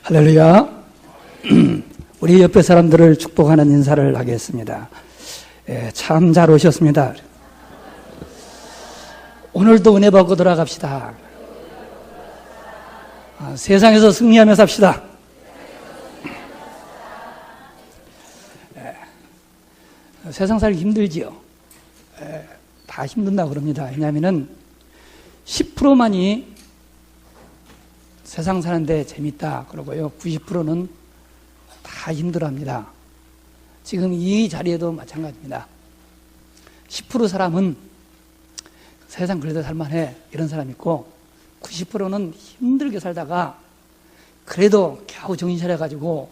할렐루야. 우리 옆에 사람들을 축복하는 인사를 하겠습니다. 참 잘 오셨습니다. 오늘도 은혜 받고 돌아갑시다. 세상에서 승리하며 삽시다. 세상 살기 힘들지요. 다 힘든다고 그럽니다. 왜냐하면 10%만이 세상 사는데 재밌다 그러고요, 90%는 다 힘들어합니다. 지금 이 자리에도 마찬가지입니다. 10% 사람은 세상 그래도 살만해 이런 사람 있고, 90%는 힘들게 살다가 그래도 겨우 정신 차려가지고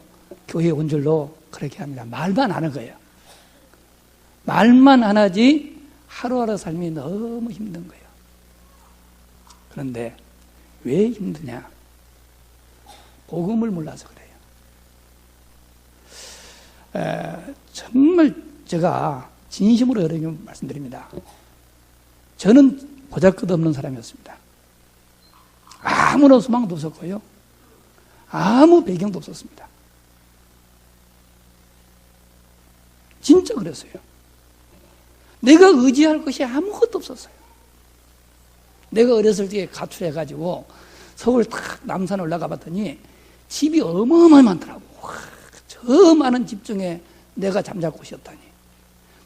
교회에 온 줄로 그렇게 합니다. 말만 하는 거예요. 말만 안 하지 하루하루 삶이 너무 힘든 거예요. 그런데 왜 힘드냐? 복음을 몰라서 그래요. 정말 제가 진심으로 여러분께 말씀드립니다. 저는 보잘것없는 사람이었습니다. 아무런 소망도 없었고요, 아무 배경도 없었습니다. 진짜 그랬어요. 내가 의지할 것이 아무것도 없었어요. 내가 어렸을 때 가출해가지고 서울 탁 남산 올라가 봤더니 집이 어마어마하게 많더라고. 저 많은 집 중에 내가 잠잘 곳이었다니.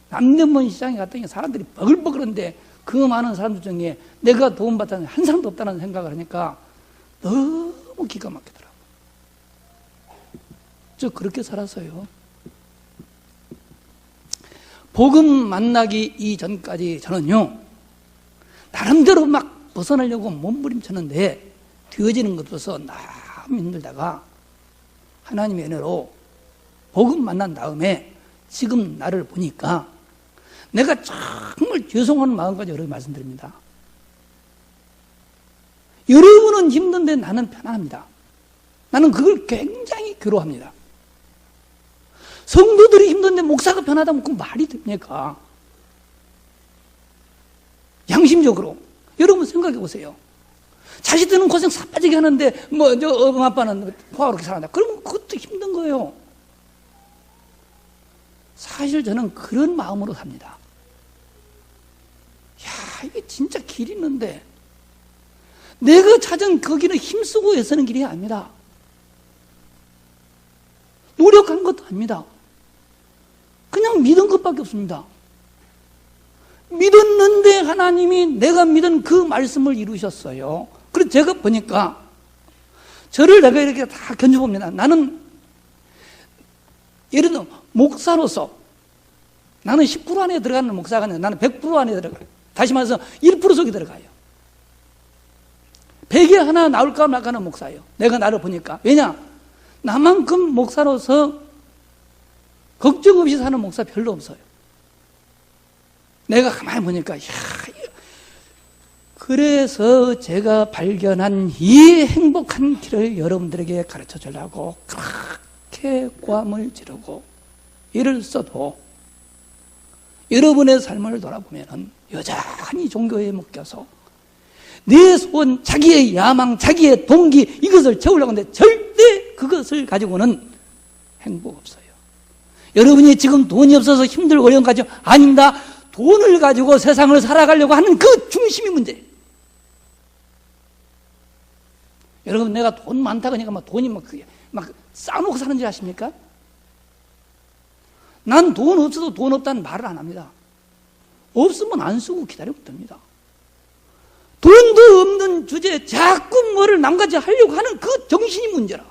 남대문 시장에 갔더니 사람들이 버글버글한데 그 많은 사람들 중에 내가 도움받다는 한 사람도 없다는 생각을 하니까 너무 기가 막히더라고. 저 그렇게 살았어요. 복음 만나기 이전까지 저는요, 나름대로 막 벗어나려고 몸부림쳤는데 되어지는 것 없어서 너무 힘들다가 하나님의 은혜로 복음 만난 다음에 지금 나를 보니까 내가 정말 죄송한 마음까지 여러분 말씀드립니다. 여러분은 힘든데 나는 편안합니다. 나는 그걸 굉장히 괴로워합니다. 성도들이 힘든데 목사가 편하다면 그 말이 됩니까? 양심적으로 여러분 생각해 보세요. 자식들은 고생 사빠지게 하는데 엄마 아빠는 포화롭게 살아간다. 그러면 그것도 힘든 거예요. 사실 저는 그런 마음으로 삽니다. 야, 이게 진짜 길이 있는데 내가 찾은 거기는 힘쓰고 애쓰는 길이 아닙니다. 노력한 것도 아닙니다. 그냥 믿은 것밖에 없습니다. 믿었는데 하나님이 내가 믿은 그 말씀을 이루셨어요. 그래서 제가 보니까 저를 내가 이렇게 다 견뎌봅니다. 나는 예를 들어 목사로서 나는 10% 안에 들어가는 목사가 아니라 나는 100% 안에 들어가요. 다시 말해서 1% 속에 들어가요. 100에 하나 나올까 말까는 목사예요. 내가 나를 보니까. 왜냐? 나만큼 목사로서 걱정 없이 사는 목사 별로 없어요. 내가 가만히 보니까, 야, 그래서 제가 발견한 이 행복한 길을 여러분들에게 가르쳐 주려고 그렇게 고함을 지르고 일을 써도 여러분의 삶을 돌아보면 여전히 종교에 묶여서 내 소원, 자기의 야망, 자기의 동기 이것을 채우려고 하는데 절대 그것을 가지고는 행복 없어요. 여러분이 지금 돈이 없어서 힘들고 어려운 거 가지고 아닙니다. 돈을 가지고 세상을 살아가려고 하는 그 중심이 문제예요. 여러분, 내가 돈 많다 그러니까 막 돈이 막 쌓아놓고 사는 줄 아십니까? 난 돈 없어도 돈 없다는 말을 안 합니다. 없으면 안 쓰고 기다리면 됩니다. 돈도 없는 주제에 자꾸 뭐를 남같이 하려고 하는 그 정신이 문제라.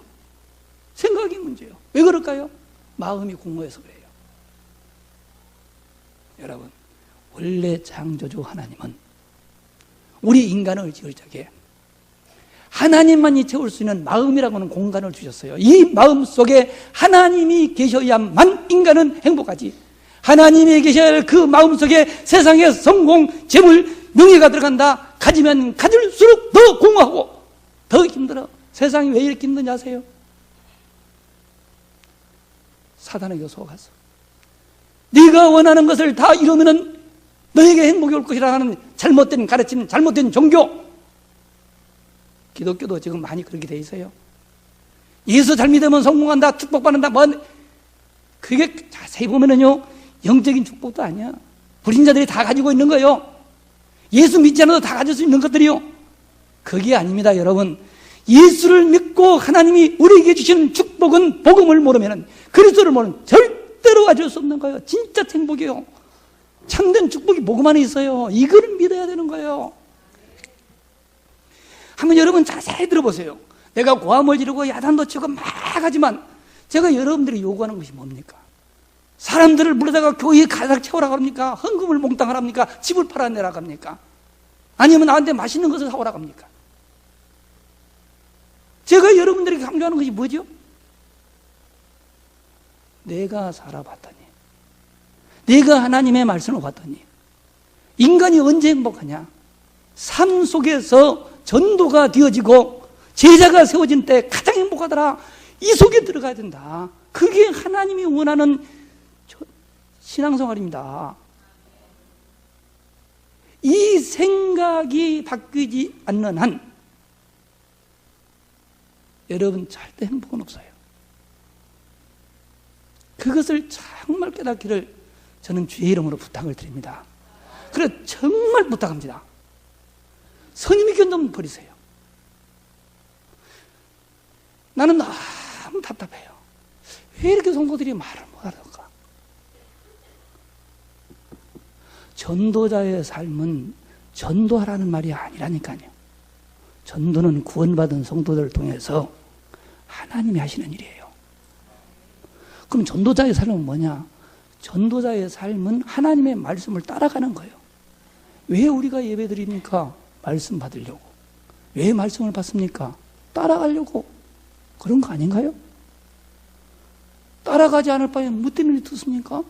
생각이 문제예요. 왜 그럴까요? 마음이 공허해서 그래요. 여러분, 원래 창조주 하나님은 우리 인간을 지을 적에 하나님만이 채울 수 있는 마음이라고는 공간을 주셨어요. 이 마음 속에 하나님이 계셔야만 인간은 행복하지. 하나님이 계셔야 할 그 마음 속에 세상의 성공, 재물, 명예가 들어간다. 가지면 가질수록 더 공허하고 더 힘들어. 세상이 왜 이렇게 힘든지 아세요? 사단에게 속아서 네가 원하는 것을 다 이루면은 너에게 행복이 올 것이라는 잘못된 가르침, 잘못된 종교. 기독교도 지금 많이 그렇게 돼 있어요. 예수 잘 믿으면 성공한다, 축복받는다, 그게 자세히 보면은요, 영적인 축복도 아니야. 불신자들이 다 가지고 있는 거예요. 예수 믿지 않아도 다 가질 수 있는 것들이요. 그게 아닙니다, 여러분. 예수를 믿고 하나님이 우리에게 주시는 축복은, 복음을 모르면, 그리스도를 모르면 절대로 가질 수 없는 거예요. 진짜 행복이에요. 참된 축복이 복음 안에 있어요. 이거를 믿어야 되는 거예요. 한번 여러분 자세히 들어보세요. 내가 고함을 지르고 야단도 치고 막 하지만 제가 여러분들이 요구하는 것이 뭡니까? 사람들을 불러다가 교회에 가득 채우라고 합니까? 헌금을 몽땅 하라 합니까? 집을 팔아내라고 합니까? 아니면 나한테 맛있는 것을 사오라고 합니까? 제가 여러분들에게 강조하는 것이 뭐죠? 내가 살아봤더니, 내가 하나님의 말씀을 봤더니 인간이 언제 행복하냐? 삶 속에서 전도가 되어지고 제자가 세워진 때 가장 행복하더라. 이 속에 들어가야 된다. 그게 하나님이 원하는 신앙생활입니다. 이 생각이 바뀌지 않는 한 여러분 절대 행복은 없어요. 그것을 정말 깨닫기를 저는 주의 이름으로 부탁을 드립니다. 그래 정말 부탁합니다. 선임 의견 좀 버리세요. 나는 너무 답답해요. 왜 이렇게 성도들이 말을 못하던가? 전도자의 삶은 전도하라는 말이 아니라니까요. 전도는 구원받은 성도들을 통해서 하나님이 하시는 일이에요. 그럼 전도자의 삶은 뭐냐? 전도자의 삶은 하나님의 말씀을 따라가는 거예요. 왜 우리가 예배드립니까? 말씀 받으려고. 왜 말씀을 받습니까? 따라가려고. 그런 거 아닌가요? 따라가지 않을 바에는 뭐 때문에 듣습니까?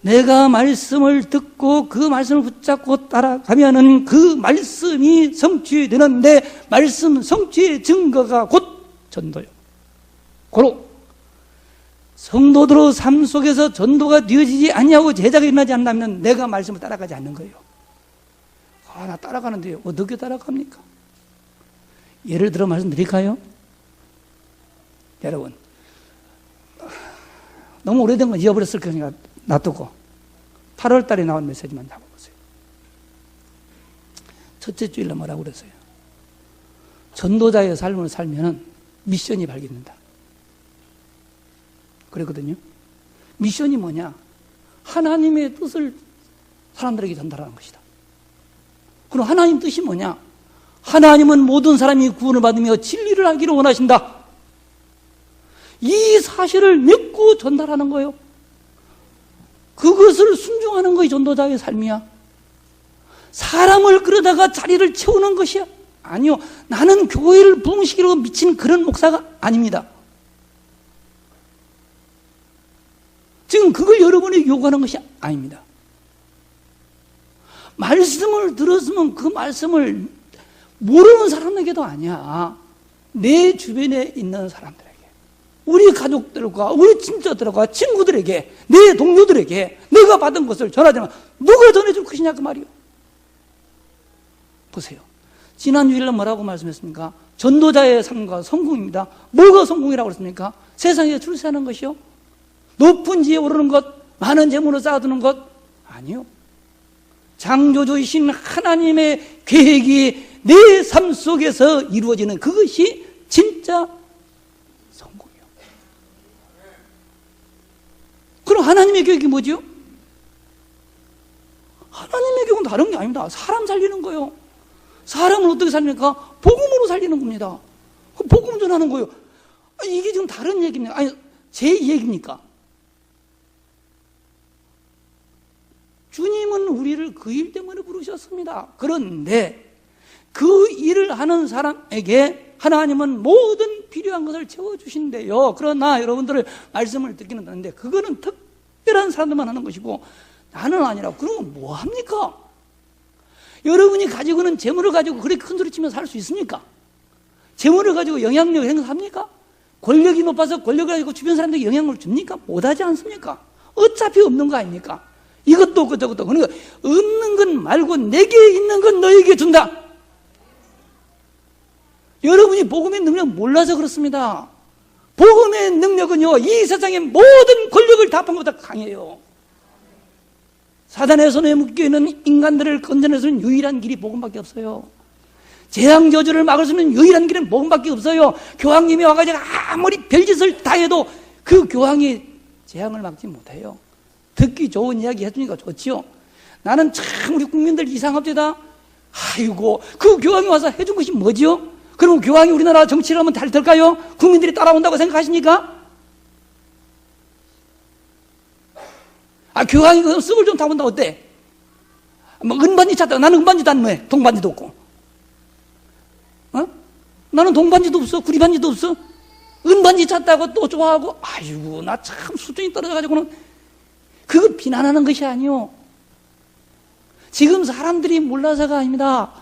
내가 말씀을 듣고 그 말씀을 붙잡고 따라가면은 그 말씀이 성취되는데, 말씀 성취의 증거가 곧 전도요. 고로 성도들의 삶 속에서 전도가 되어지지 아니하고 제자가 일어나지 않는다면 내가 말씀을 따라가지 않는 거예요. 나 따라가는데요. 어떻게 따라갑니까? 예를 들어 말씀드릴까요? 여러분, 너무 오래된 건 잊어버렸을 거니까 놔두고 8월 달에 나온 메시지만 잡아보세요. 첫째 주일날 뭐라고 그랬어요? 전도자의 삶을 살면 미션이 발견된다. 그랬거든요. 미션이 뭐냐? 하나님의 뜻을 사람들에게 전달하는 것이다. 그럼 하나님 뜻이 뭐냐? 하나님은 모든 사람이 구원을 받으며 진리를 알기를 원하신다. 이 사실을 믿고 전달하는 거예요. 그것을 순종하는 것이 전도자의 삶이야. 사람을 끌어다가 자리를 채우는 것이야. 아니요. 나는 교회를 부흥시키려고 미친 그런 목사가 아닙니다. 지금 그걸 여러분이 요구하는 것이 아닙니다. 말씀을 들었으면 그 말씀을 모르는 사람에게도 아니야. 내 주변에 있는 사람들에게, 우리 가족들과 우리 친척들과 친구들에게, 내 동료들에게 내가 받은 것을 전하자면 누가 전해줄 것이냐 그 말이요. 보세요. 지난 주일날 뭐라고 말씀했습니까? 전도자의 삶과 성공입니다. 뭐가 성공이라고 그랬습니까? 세상에 출세하는 것이요? 높은 지에 오르는 것, 많은 재물을 쌓아두는 것? 아니요. 창조주이신 하나님의 계획이 내 삶 속에서 이루어지는 그것이 진짜 성공이요. 그럼 하나님의 계획이 뭐죠? 하나님의 계획은 다른 게 아닙니다. 사람 살리는 거예요. 사람을 어떻게 살립니까? 복음으로 살리는 겁니다. 복음 전하는 거예요. 이게 지금 다른 얘기입니까? 아니, 제 얘기입니까? 주님은 우리를 그 일 때문에 부르셨습니다. 그런데 그 일을 하는 사람에게 하나님은 모든 필요한 것을 채워주신대요. 그러나 여러분들의 말씀을 듣기는 하는데 그거는 특별한 사람들만 하는 것이고 나는 아니라고. 그러면 뭐 합니까? 여러분이 가지고 있는 재물을 가지고 그렇게 큰 소리 치면서 살 수 있습니까? 재물을 가지고 영향력을 행사합니까? 권력이 높아서 권력을 가지고 주변 사람들에게 영향을 줍니까? 못하지 않습니까? 어차피 없는 거 아닙니까? 이것도 없고 저것도. 그러니까 없는 건 말고 내게 있는 건 너에게 준다. 여러분이 복음의 능력 몰라서 그렇습니다. 복음의 능력은요, 이 세상의 모든 권력을 다 판 것보다 강해요. 사단의 손에 묶여있는 인간들을 건져낼 수 있는 유일한 길이 복음밖에 없어요. 재앙 저주를 막을 수 있는 유일한 길은 복음밖에 없어요. 교황님이 와가지고 아무리 별짓을 다 해도 그 교황이 재앙을 막지 못해요. 듣기 좋은 이야기 해주니까 좋지요. 나는 참 우리 국민들 이상합니다. 아이고, 그 교황이 와서 해준 것이 뭐지요? 그럼 교황이 우리나라 정치를 하면 잘 될까요? 국민들이 따라온다고 생각하십니까? 교황이 그 습을 좀 타본다 어때? 뭐 은반지 찾다. 나는 은반지도 안 매. 동반지도 없고. 나는 동반지도 없어. 구리반지도 없어. 은반지 찾다고 또 좋아하고. 아이고, 나 참 수준이 떨어져가지고는. 그거 비난하는 것이 아니요. 지금 사람들이 몰라서가 아닙니다.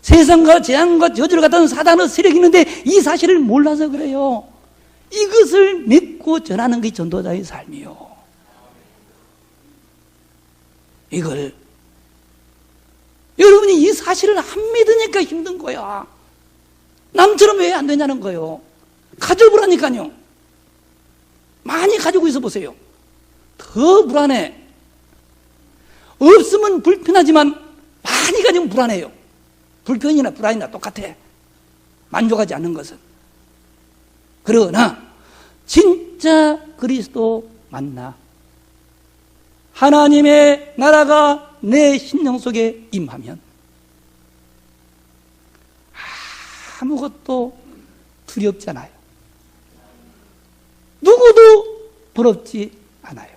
세상과 재앙과 저주를 갖다는 사단의 세력이 있는데 이 사실을 몰라서 그래요. 이것을 믿고 전하는 게 전도자의 삶이요. 이걸 여러분이 이 사실을 안 믿으니까 힘든 거야. 남처럼 왜 안 되냐는 거예요. 가져보라니까요. 많이 가지고 있어 보세요. 더 불안해. 없으면 불편하지만 많이 가지면 불안해요. 불편이나 불안이나 똑같아. 만족하지 않는 것은. 그러나 진짜 그리스도 만나 하나님의 나라가 내 심령 속에 임하면 아무것도 두렵지 않아요. 누구도 부럽지 않아요.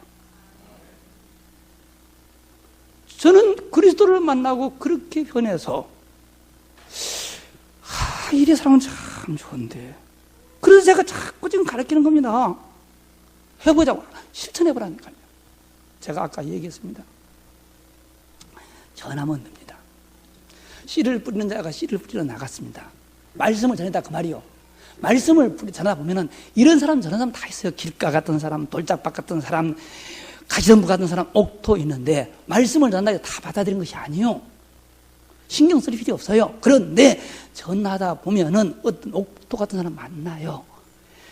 저는 그리스도를 만나고 그렇게 변해서 이래 사람은 참 좋은데, 그래서 제가 자꾸 지금 가르치는 겁니다. 해보자고, 실천해보라니까요. 제가 아까 얘기했습니다. 전하면 됩니다. 씨를 뿌리는 자가 씨를 뿌리러 나갔습니다. 말씀을 전했다 그 말이요. 말씀을 전하다 보면은 이런 사람 저런 사람 다 있어요. 길가 같은 사람, 돌짝밭 같은 사람, 가시덤불 같은 사람, 옥토 있는데 말씀을 전한다고 다 받아들이는 것이 아니에요. 신경 쓸 필요 없어요. 그런데 전하다 보면은 어떤 옥토 같은 사람 만나요.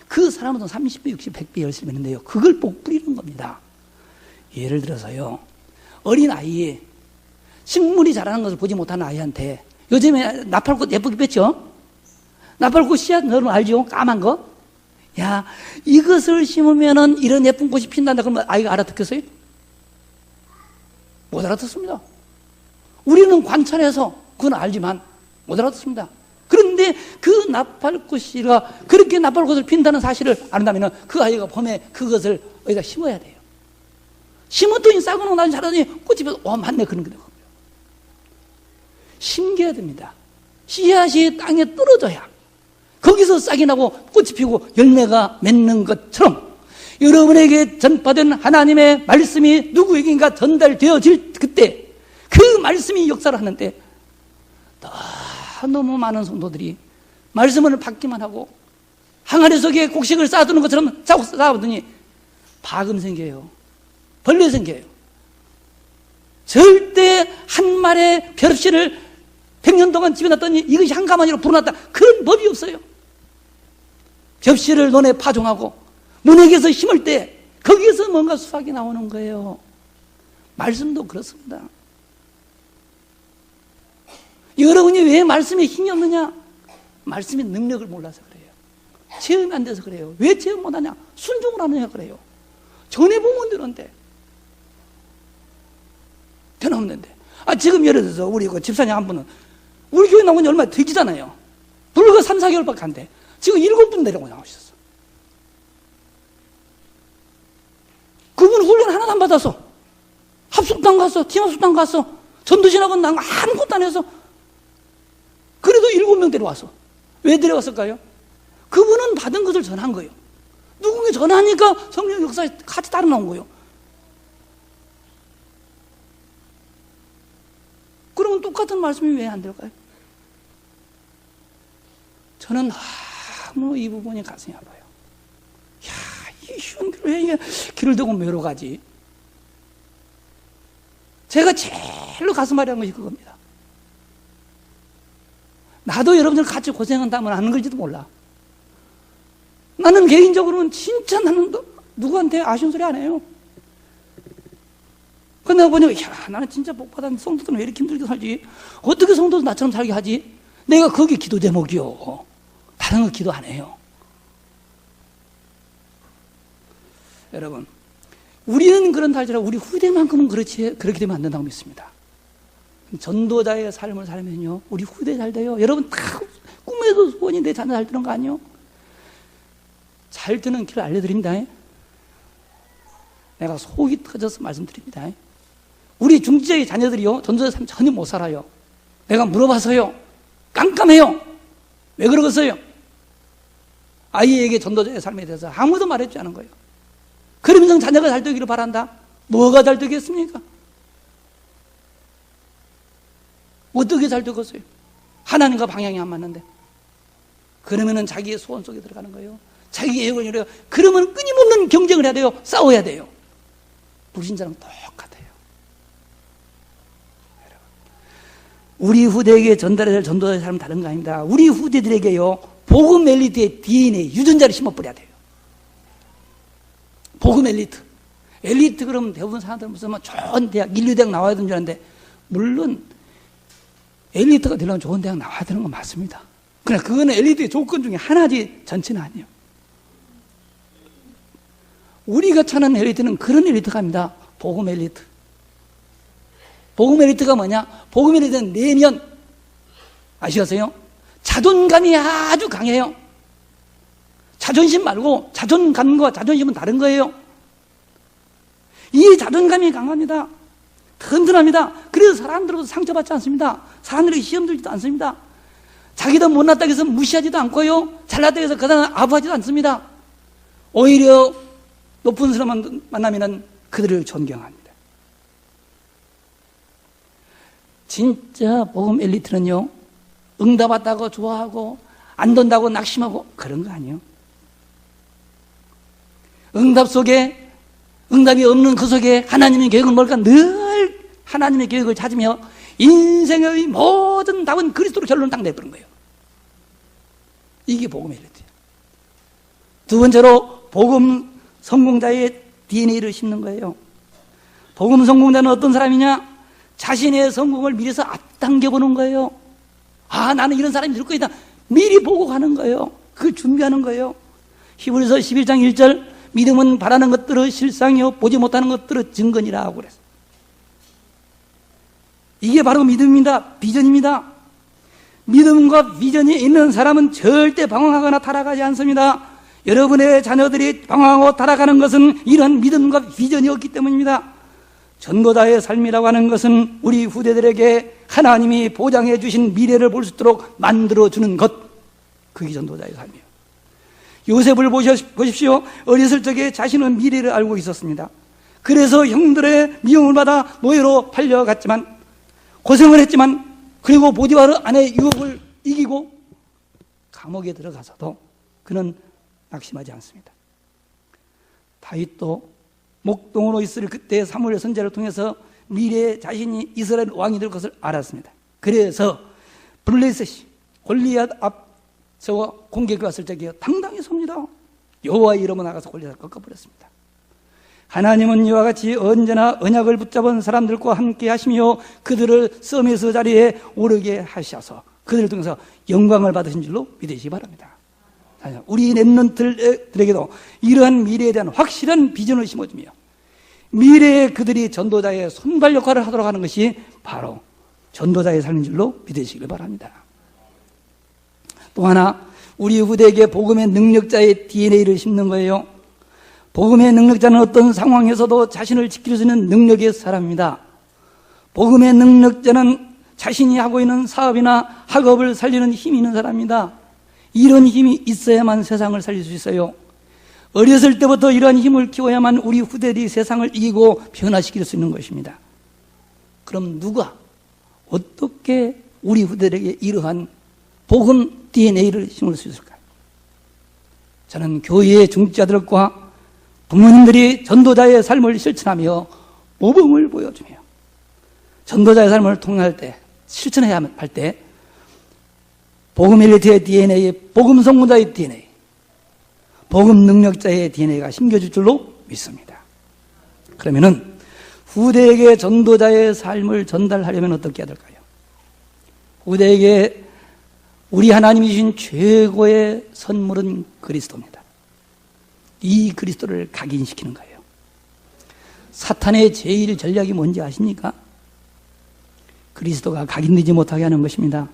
그 사람은 30배, 60배, 100배 열심히 했는데요. 그걸 복 뿌리는 겁니다. 예를 들어서요, 어린 아이, 식물이 자라는 것을 보지 못하는 아이한테 요즘에 나팔꽃 예쁘게 뺐죠? 나팔꽃 씨앗 여러분 알죠? 까만 거? 야, 이것을 심으면은 이런 예쁜 꽃이 핀단다 그러면 아이가 알아듣겠어요? 못 알아듣습니다. 우리는 관찰해서 그건 알지만 못 알아듣습니다. 그런데 그 나팔꽃이가 그렇게 나팔꽃을 핀다는 사실을 안다면 그 아이가 봄에 그것을 어디다 심어야 돼요. 심었더니 싹을 놓고 나중에 자라더니 꽃이 펴서 맞네, 그런 거예요. 심겨야 됩니다. 씨앗이 땅에 떨어져야 거기서 싹이 나고 꽃이 피고 열매가 맺는 것처럼 여러분에게 전파된 하나님의 말씀이 누구에게인가 전달되어질 그때 그 말씀이 역사를 하는데 너무 많은 성도들이 말씀을 받기만 하고 항아리 속에 곡식을 쌓아두는 것처럼 자꾸 쌓아두더니 파금 생겨요. 벌레 생겨요. 절대 한 마리의 벼룩씨를 100년 동안 집에 놨더니 이것이 한 가마니로 불어났다. 그런 법이 없어요. 접시를 논에 파종하고 문에게서 심을 때 거기에서 뭔가 수확이 나오는 거예요. 말씀도 그렇습니다. 여러분이 왜 말씀에 힘이 없느냐? 말씀의 능력을 몰라서 그래요. 체험이 안 돼서 그래요. 왜 체험 못하냐? 순종을 안 하냐 그래요. 전해보면 되는데 되는데 지금 예를 들어서 우리 그 집사님 한 분은 우리 교회 나온 지 얼마 되지잖아요. 불과 3, 4개월밖에 안 돼. 지금 7분 내려고 나오셨어. 그분 훈련 하나도 안 받았어. 합숙당 갔어. 팀합숙당 갔어. 전도신학원 난 아무것도 안 해서 그래도 7명 데려왔어. 왜 데려왔을까요? 그분은 받은 것을 전한 거예요. 누군가 전하니까 성령 역사에 같이 따라 나온 거예요. 그러면 똑같은 말씀이 왜 안 될까요? 저는 너무 이 부분이 가슴이 아파요. 야, 이 쉬운 길을 왜 이게 길을 두고 매로 가지? 제가 제일로 가슴 아리한 것이 그겁니다. 나도 여러분들 같이 고생한다면 하는 걸지도 몰라. 나는 개인적으로는 진짜 나는 누구한테 아쉬운 소리 안 해요. 근데 내가 보니까, 야, 나는 진짜 복받았는데 성도들은 왜 이렇게 힘들게 살지? 어떻게 성도들 나처럼 살게 하지? 내가 그게 기도 제목이요. 다른 거 기도 안 해요. 여러분, 우리는 그런 탈지라 우리 후대만큼은 그렇게 되면 안 된다고 믿습니다. 전도자의 삶을 살면요, 우리 후대 잘 돼요. 여러분 다 꿈에도 소원이 내 자녀 잘 되는 거 아니에요? 잘 되는 길을 알려드립니다. 내가 속이 터져서 말씀드립니다. 우리 중지자의 자녀들이요, 전도자의 삶 전혀 못 살아요. 내가 물어봐서요, 깜깜해요. 왜 그러겠어요? 아이에게 전도자의 삶에 대해서 아무도 말해주지 않은 거예요. 그러면서 자녀가 잘 되기를 바란다? 뭐가 잘 되겠습니까? 어떻게 잘 되겠어요? 하나님과 방향이 안 맞는데. 그러면은 자기의 소원 속에 들어가는 거예요. 자기의 애용을 이래요. 그러면 끊임없는 경쟁을 해야 돼요. 싸워야 돼요. 불신자랑 똑같아요. 우리 후대에게 전달해야 될 전도자의 삶은 다른 거 아닙니다. 우리 후대들에게요, 복음 엘리트의 DNA, 유전자를 심어버려야 돼요. 복음 엘리트. 엘리트 그러면 대부분 사람들은 무슨 좋은 대학, 인류대학 나와야 되는 줄 아는데, 물론 엘리트가 되려면 좋은 대학 나와야 되는 건 맞습니다. 그러나 그거는 엘리트의 조건 중에 하나지 전체는 아니에요. 우리가 찾는 엘리트는 그런 엘리트가 아닙니다. 복음 엘리트. 복음 엘리트가 뭐냐? 복음 엘리트는 내면, 아시겠어요? 자존감이 아주 강해요. 자존심 말고 자존감과 자존심은 다른 거예요. 이 자존감이 강합니다. 든든합니다. 그래서 사람들로부터 상처받지 않습니다. 사람들에게 시험 들지도 않습니다. 자기도 못났다고 해서 무시하지도 않고요, 잘났다고 해서 그 사람 아부하지도 않습니다. 오히려 높은 사람 만나면 그들을 존경합니다. 진짜 복음 엘리트는요, 응답 왔다고 좋아하고 안 된다고 낙심하고 그런 거 아니에요. 응답 속에, 응답이 없는 그 속에 하나님의 계획은 뭘까? 늘 하나님의 계획을 찾으며 인생의 모든 답은 그리스도로 결론을 딱 내버린 거예요. 이게 복음 엘리트예요. 두 번째로 복음 성공자의 DNA를 심는 거예요. 복음 성공자는 어떤 사람이냐? 자신의 성공을 미래서 앞당겨 보는 거예요. 아, 나는 이런 사람이 될 거다. 미리 보고 가는 거예요. 그걸 준비하는 거예요. 히브리서 11장 1절, 믿음은 바라는 것들의 실상이요 보지 못하는 것들의 증거니라 하고 그랬어요. 이게 바로 믿음입니다. 비전입니다. 믿음과 비전이 있는 사람은 절대 방황하거나 타락하지 않습니다. 여러분의 자녀들이 방황하고 타락하는 것은 이런 믿음과 비전이 없기 때문입니다. 전도자의 삶이라고 하는 것은 우리 후대들에게 하나님이 보장해 주신 미래를 볼 수 있도록 만들어주는 것, 그게 전도자의 삶이에요. 요셉을 보십시오. 어렸을 적에 자신은 미래를 알고 있었습니다. 그래서 형들의 미움을 받아 노예로 팔려갔지만, 고생을 했지만, 그리고 보디바르 아내의 유혹을 이기고 감옥에 들어가서도 그는 낙심하지 않습니다. 다윗도 목동으로 있을 그때 사무엘 선지자를 통해서 미래에 자신이 이스라엘 왕이 될 것을 알았습니다. 그래서 블레셋이 골리앗 앞서 공격이 왔을 적에 당당히 섭니다. 여호와의 이름으로 나가서 골리앗을 꺾어버렸습니다. 하나님은 이와 같이 언제나 언약을 붙잡은 사람들과 함께 하시며 그들을 서밋의 자리에 오르게 하셔서 그들을 통해서 영광을 받으신 줄로 믿으시기 바랍니다. 우리 렘넌트들에게도 이러한 미래에 대한 확실한 비전을 심어주며 미래에 그들이 전도자의 손발 역할을 하도록 하는 것이 바로 전도자의 삶인 줄로 믿으시길 바랍니다. 또 하나, 우리 후대에게 복음의 능력자의 DNA를 심는 거예요. 복음의 능력자는 어떤 상황에서도 자신을 지킬 수 있는 능력의 사람입니다. 복음의 능력자는 자신이 하고 있는 사업이나 학업을 살리는 힘이 있는 사람입니다. 이런 힘이 있어야만 세상을 살릴 수 있어요. 어렸을 때부터 이러한 힘을 키워야만 우리 후대들이 세상을 이기고 변화시킬 수 있는 것입니다. 그럼 누가 어떻게 우리 후대들에게 이러한 복음 DNA를 심을 수 있을까요? 저는 교회의 중직자들과 부모님들이 전도자의 삶을 실천하며 모범을 보여주며 전도자의 삶을 통할 때, 실천해야 할 때 복음 엘리트의 DNA, 복음 선구자의 DNA, 복음 능력자의 DNA가 심겨질 줄로 믿습니다. 그러면은 후대에게 전도자의 삶을 전달하려면 어떻게 해야 될까요? 후대에게 우리 하나님이 주신 최고의 선물은 그리스도입니다. 이 그리스도를 각인시키는 거예요. 사탄의 제일 전략이 뭔지 아십니까? 그리스도가 각인되지 못하게 하는 것입니다.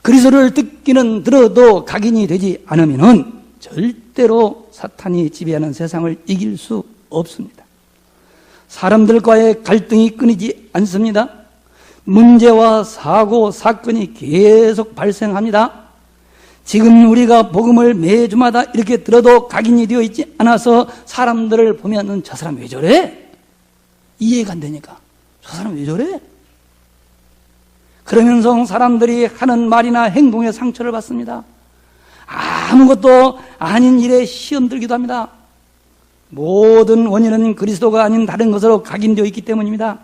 그리스도를 듣기는 들어도 각인이 되지 않으면은 절대로 사탄이 지배하는 세상을 이길 수 없습니다. 사람들과의 갈등이 끊이지 않습니다. 문제와 사고, 사건이 계속 발생합니다. 지금 우리가 복음을 매주마다 이렇게 들어도 각인이 되어 있지 않아서 사람들을 보면 저 사람 왜 저래? 이해가 안 되니까 저 사람 왜 저래? 그러면서 사람들이 하는 말이나 행동에 상처를 받습니다. 아무것도 아닌 일에 시험 들기도 합니다. 모든 원인은 그리스도가 아닌 다른 것으로 각인되어 있기 때문입니다.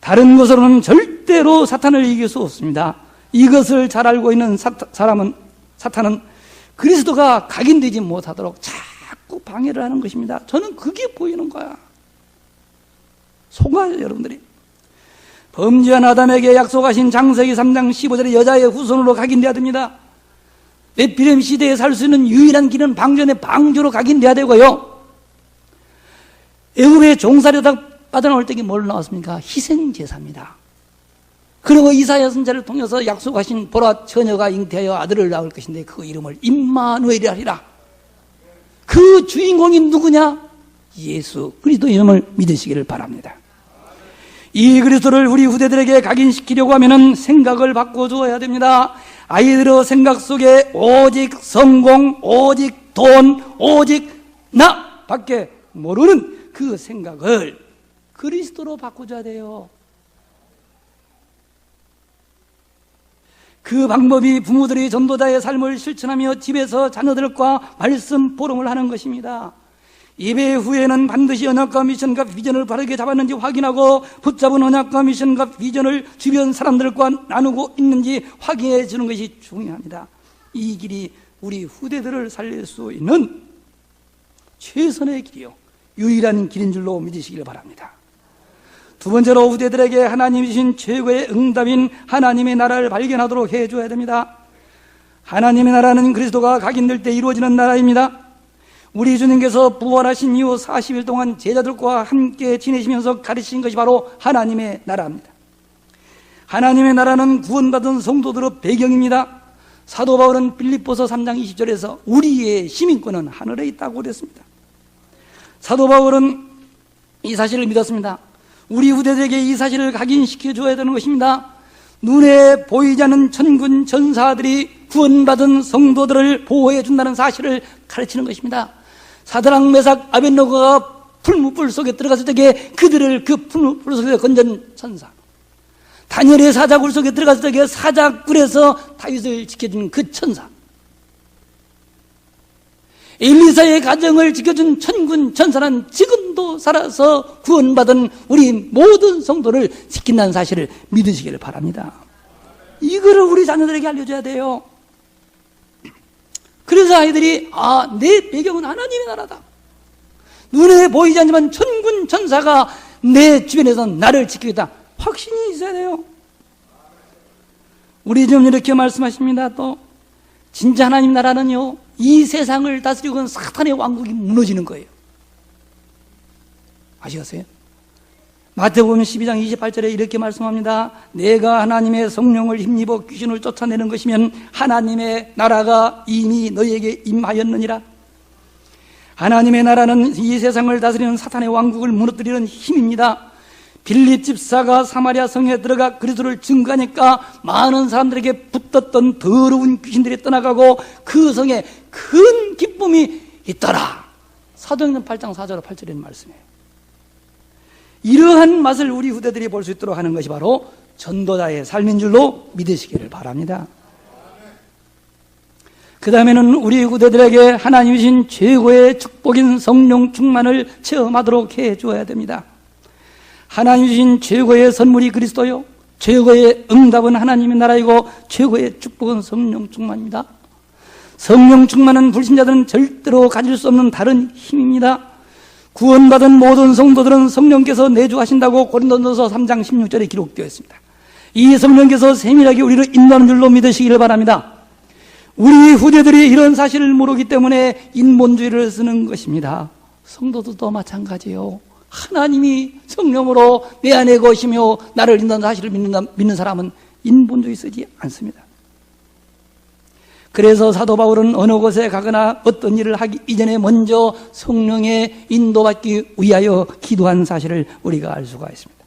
다른 것으로는 절대로 사탄을 이길 수 없습니다. 이것을 잘 알고 있는 사탄은 그리스도가 각인되지 못하도록 자꾸 방해를 하는 것입니다. 저는 그게 보이는 거야. 속아요, 여러분들이. 범죄한 아담에게 약속하신 창세기 3장 15절에 여자의 후손으로 각인돼야 됩니다. 베들레헴 시대에 살 수 있는 유일한 길은 방전의 방주로 각인돼야 되고요. 애굽의 종살이다 빠져나올 때에 뭘 나왔습니까? 희생제사입니다. 그리고 이사야 선지자를 통해서 약속하신 보라 처녀가 잉태하여 아들을 낳을 것인데 그 이름을 임마누엘이라 하리라. 그 주인공이 누구냐? 예수 그리스도 이름을 믿으시기를 바랍니다. 이 그리스도를 우리 후대들에게 각인시키려고 하면은 생각을 바꿔주어야 됩니다. 아이들의 생각 속에 오직 성공, 오직 돈, 오직 나 밖에 모르는 그 생각을 그리스도로 바꿔줘야 돼요. 그 방법이 부모들이 전도자의 삶을 실천하며 집에서 자녀들과 말씀 포럼을 하는 것입니다. 예배 후에는 반드시 언약과 미션과 비전을 바르게 잡았는지 확인하고 붙잡은 언약과 미션과 비전을 주변 사람들과 나누고 있는지 확인해 주는 것이 중요합니다. 이 길이 우리 후대들을 살릴 수 있는 최선의 길이요, 유일한 길인 줄로 믿으시길 바랍니다. 두 번째로 후대들에게 하나님이 주신 최고의 응답인 하나님의 나라를 발견하도록 해줘야 됩니다. 하나님의 나라는 그리스도가 각인될 때 이루어지는 나라입니다. 우리 주님께서 부활하신 이후 40일 동안 제자들과 함께 지내시면서 가르치신 것이 바로 하나님의 나라입니다. 하나님의 나라는 구원받은 성도들의 배경입니다. 사도 바울은 빌립보서 3장 20절에서 우리의 시민권은 하늘에 있다고 그랬습니다. 사도 바울은 이 사실을 믿었습니다. 우리 후대들에게 이 사실을 각인시켜 줘야 되는 것입니다. 눈에 보이지 않는 천군 천사들이 구원받은 성도들을 보호해 준다는 사실을 가르치는 것입니다. 사드락 메삭 아벳노고가 풀무불 속에 들어갔을 때에 그들을 그 풀무불 속에 건전 천사, 다니엘의 사자굴 속에 들어갔을 때에 사자굴에서 다윗을 지켜준 그 천사, 엘리사의 가정을 지켜준 천군 천사는 지금도 살아서 구원받은 우리 모든 성도를 지킨다는 사실을 믿으시기를 바랍니다. 이거를 우리 자녀들에게 알려줘야 돼요. 그래서 아이들이 내 배경은 하나님의 나라다. 눈에 보이지 않지만 천군 천사가 내 주변에서 나를 지키겠다. 확신이 있어야 돼요. 우리 좀 이렇게 말씀하십니다. 또 진짜 하나님 나라는요, 이 세상을 다스리고 있는 사탄의 왕국이 무너지는 거예요. 아시겠어요? 마태복음 12장 28절에 이렇게 말씀합니다. 내가 하나님의 성령을 힘입어 귀신을 쫓아내는 것이면 하나님의 나라가 이미 너희에게 임하였느니라. 하나님의 나라는 이 세상을 다스리는 사탄의 왕국을 무너뜨리는 힘입니다. 빌립 집사가 사마리아 성에 들어가 그리스도를 증거하니까 많은 사람들에게 붙었던 더러운 귀신들이 떠나가고 그 성에 큰 기쁨이 있더라. 사도행전 8장 4절 8절에 있는 말씀이에요. 이러한 맛을 우리 후대들이 볼 수 있도록 하는 것이 바로 전도자의 삶인 줄로 믿으시기를 바랍니다. 그 다음에는 우리 후대들에게 하나님이 주신 최고의 축복인 성령 충만을 체험하도록 해줘야 됩니다. 하나님이 주신 최고의 선물이 그리스도요, 최고의 응답은 하나님의 나라이고 최고의 축복은 성령 충만입니다. 성령 충만은 불신자들은 절대로 가질 수 없는 다른 힘입니다. 구원받은 모든 성도들은 성령께서 내주하신다고 고린도전서 3장 16절에 기록되어 있습니다. 이 성령께서 세밀하게 우리를 인도하는 줄로 믿으시기를 바랍니다. 우리 후대들이 이런 사실을 모르기 때문에 인본주의를 쓰는 것입니다. 성도들도 마찬가지예요. 하나님이 성령으로 내 안에 거시며 나를 인도하는 사실을 믿는 사람은 인본주의 쓰지 않습니다. 그래서 사도 바울은 어느 곳에 가거나 어떤 일을 하기 이전에 먼저 성령의 인도받기 위하여 기도한 사실을 우리가 알 수가 있습니다.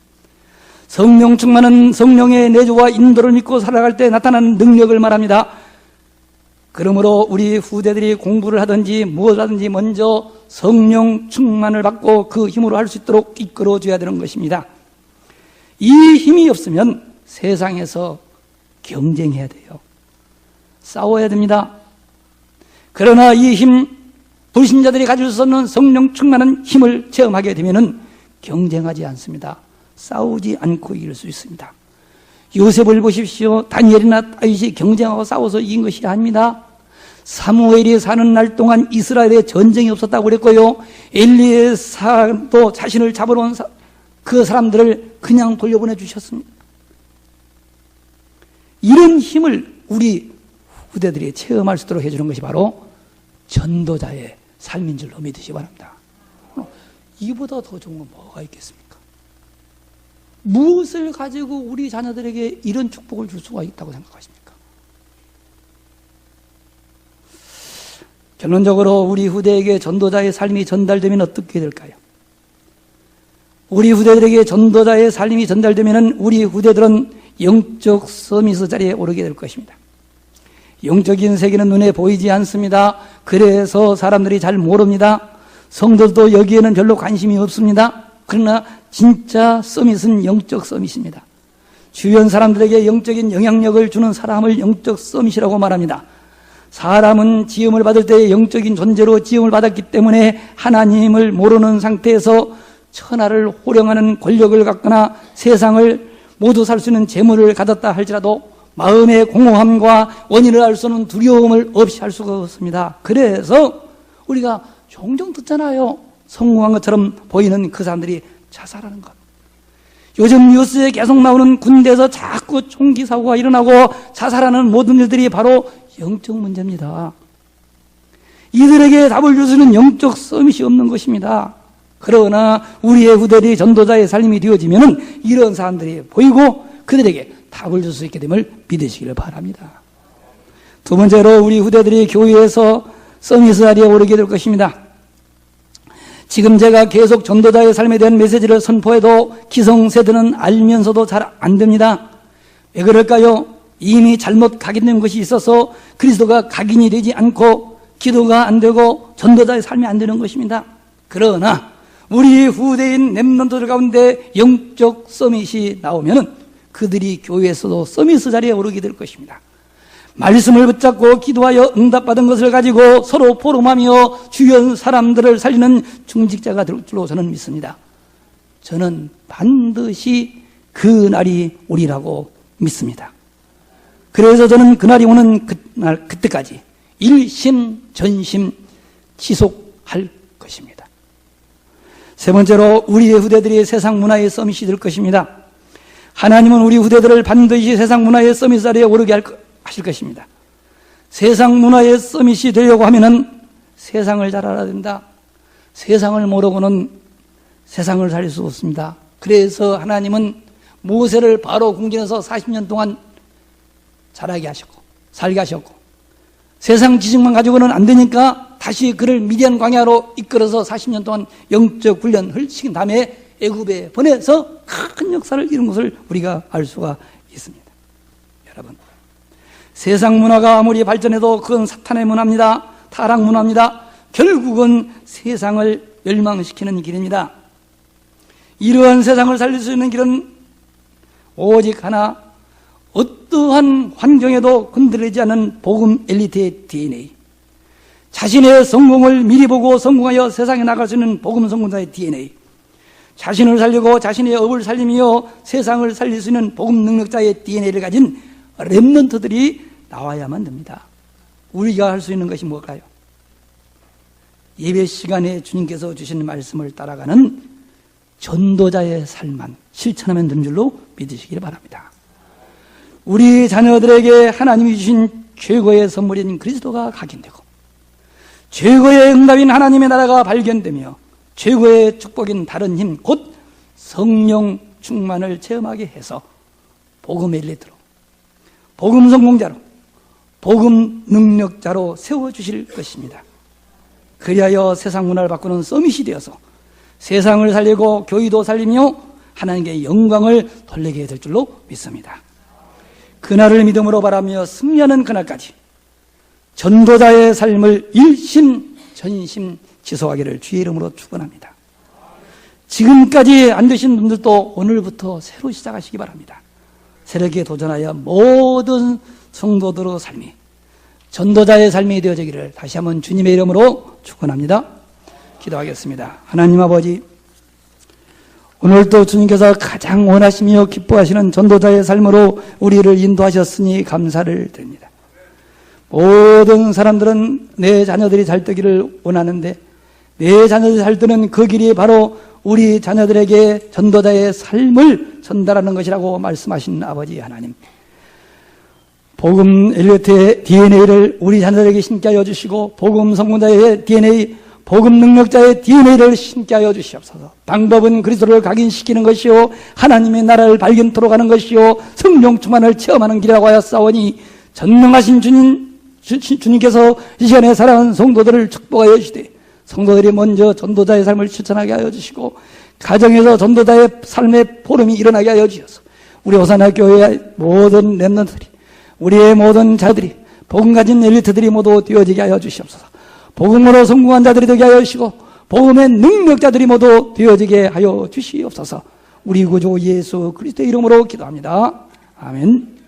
성령 충만은 성령의 내주와 인도를 믿고 살아갈 때 나타나는 능력을 말합니다. 그러므로 우리 후대들이 공부를 하든지 무엇을 하든지 먼저 성령 충만을 받고 그 힘으로 할 수 있도록 이끌어줘야 되는 것입니다. 이 힘이 없으면 세상에서 경쟁해야 돼요. 싸워야 됩니다. 그러나 이 힘, 불신자들이 가질 수 없는 성령 충만한 힘을 체험하게 되면 경쟁하지 않습니다. 싸우지 않고 이길 수 있습니다. 요셉을 보십시오. 다니엘이나 다윗이 경쟁하고 싸워서 이긴 것이 아닙니다. 사무엘이 사는 날 동안 이스라엘에 전쟁이 없었다고 그랬고요. 엘리야도 자신을 잡으러 온 그 사람들을 그냥 돌려보내 주셨습니다. 이런 힘을 우리 후대들이 체험할 수 있도록 해주는 것이 바로 전도자의 삶인 줄로 믿으시기 바랍니다. 이보다 더 좋은 건 뭐가 있겠습니까? 무엇을 가지고 우리 자녀들에게 이런 축복을 줄 수가 있다고 생각하십니까? 결론적으로 우리 후대에게 전도자의 삶이 전달되면 어떻게 될까요? 우리 후대들에게 전도자의 삶이 전달되면 우리 후대들은 영적 서미스 자리에 오르게 될 것입니다. 영적인 세계는 눈에 보이지 않습니다. 그래서 사람들이 잘 모릅니다. 성도도 여기에는 별로 관심이 없습니다. 그러나 진짜 서밋은 영적 서밋입니다. 주변 사람들에게 영적인 영향력을 주는 사람을 영적 서밋이라고 말합니다. 사람은 지음을 받을 때 영적인 존재로 지음을 받았기 때문에 하나님을 모르는 상태에서 천하를 호령하는 권력을 갖거나 세상을 모두 살 수 있는 재물을 가졌다 할지라도 마음의 공허함과 원인을 알 수 없는 두려움을 없이 할 수가 없습니다. 그래서 우리가 종종 듣잖아요. 성공한 것처럼 보이는 그 사람들이 자살하는 것. 요즘 뉴스에 계속 나오는 군대에서 자꾸 총기 사고가 일어나고 자살하는 모든 일들이 바로 영적 문제입니다. 이들에게 답을 줄 수 있는 영적 서밋이 없는 것입니다. 그러나 우리의 후대들이 전도자의 삶이 되어지면 이런 사람들이 보이고 그들에게 답을 줄 수 있게 됨을 믿으시기를 바랍니다. 두 번째로 우리 후대들이 교회에서 서밋 자리에 오르게 될 것입니다. 지금 제가 계속 전도자의 삶에 대한 메시지를 선포해도 기성세대는 알면서도 잘 안 됩니다. 왜 그럴까요? 이미 잘못 각인된 것이 있어서 그리스도가 각인이 되지 않고 기도가 안 되고 전도자의 삶이 안 되는 것입니다. 그러나 우리 후대인 렘넌트들 가운데 영적 서밋이 나오면 그들이 교회에서도 서밋 자리에 오르게 될 것입니다. 말씀을 붙잡고 기도하여 응답받은 것을 가지고 서로 포럼하며 주변 사람들을 살리는 중직자가 될 줄로 저는 믿습니다. 저는 반드시 그 날이 오리라고 믿습니다. 그래서 저는 그날이 오는 그때까지 일심전심 지속할 것입니다. 세 번째로 우리의 후대들이 세상 문화의 서밋이 될 것입니다. 하나님은 우리 후대들을 반드시 세상 문화의 서밋 자리에 오르게 하실 것입니다. 세상 문화의 서밋이 되려고 하면은 세상을 잘 알아야 된다. 세상을 모르고는 세상을 살릴 수 없습니다. 그래서 하나님은 모세를 바로 궁전에서 40년 동안 자라게 하셨고 살게 하셨고 세상 지식만 가지고는 안 되니까 다시 그를 미디안 광야로 이끌어서 40년 동안 영적 훈련을 시킨 다음에 애굽에 보내서 큰 역사를 이룬 것을 우리가 알 수가 있습니다. 여러분, 세상 문화가 아무리 발전해도 그건 사탄의 문화입니다. 타락 문화입니다. 결국은 세상을 멸망시키는 길입니다. 이러한 세상을 살릴 수 있는 길은 오직 하나, 어떠한 환경에도 흔들리지 않는 복음 엘리트의 DNA, 자신의 성공을 미리 보고 성공하여 세상에 나갈 수 있는 복음 성공자의 DNA, 자신을 살리고 자신의 업을 살리며 세상을 살릴 수 있는 복음 능력자의 DNA를 가진 렘넌트들이 나와야만 됩니다. 우리가 할 수 있는 것이 뭘까요? 예배 시간에 주님께서 주시는 말씀을 따라가는 전도자의 삶만 실천하면 되는 줄로 믿으시기를 바랍니다. 우리 자녀들에게 하나님이 주신 최고의 선물인 그리스도가 각인되고 최고의 응답인 하나님의 나라가 발견되며 최고의 축복인 다른 힘 곧 성령 충만을 체험하게 해서 복음 엘리트로, 복음 성공자로, 복음 능력자로 세워주실 것입니다. 그리하여 세상 문화를 바꾸는 서밋이 되어서 세상을 살리고 교회도 살리며 하나님께 영광을 돌리게 될 줄로 믿습니다. 그날을 믿음으로 바라며 승리하는 그날까지 전도자의 삶을 일심 전심 지속하기를 주의 이름으로 축원합니다. 지금까지 안 되신 분들도 오늘부터 새로 시작하시기 바랍니다. 새롭게 도전하여 모든 성도들의 삶이 전도자의 삶이 되어지기를 다시 한번 주님의 이름으로 축원합니다. 기도하겠습니다. 하나님 아버지, 오늘도 주님께서 가장 원하시며 기뻐하시는 전도자의 삶으로 우리를 인도하셨으니 감사를 드립니다. 모든 사람들은 내 자녀들이 잘 되기를 원하는데 내 자녀들이 잘 되는 그 길이 바로 우리 자녀들에게 전도자의 삶을 전달하는 것이라고 말씀하신 아버지 하나님, 복음 엘리트의 DNA를 우리 자녀들에게 심게 하여 주시고 복음 성공자의 DNA, 복음 능력자의 DNA를 심게 하여 주시옵소서. 방법은 그리스도를 각인시키는 것이요 하나님의 나라를 발견토록 하는 것이요 성령 충만을 체험하는 길이라고 하였사오니 전능하신 주님께서 이 시간에 사랑하는 성도들을 축복하여 주시되 성도들이 먼저 전도자의 삶을 실천하게 하여 주시고 가정에서 전도자의 삶의 포럼이 일어나게 하여 주셔서 우리 호사나 교회의 모든 렘넌트들이, 우리의 모든 자들이, 복음 가진 엘리트들이 모두 되어지게 하여 주시옵소서. 복음으로 성공한 자들이 되게 하여 주시고 복음의 능력자들이 모두 되어지게 하여 주시옵소서. 우리 구주 예수 그리스도의 이름으로 기도합니다. 아멘.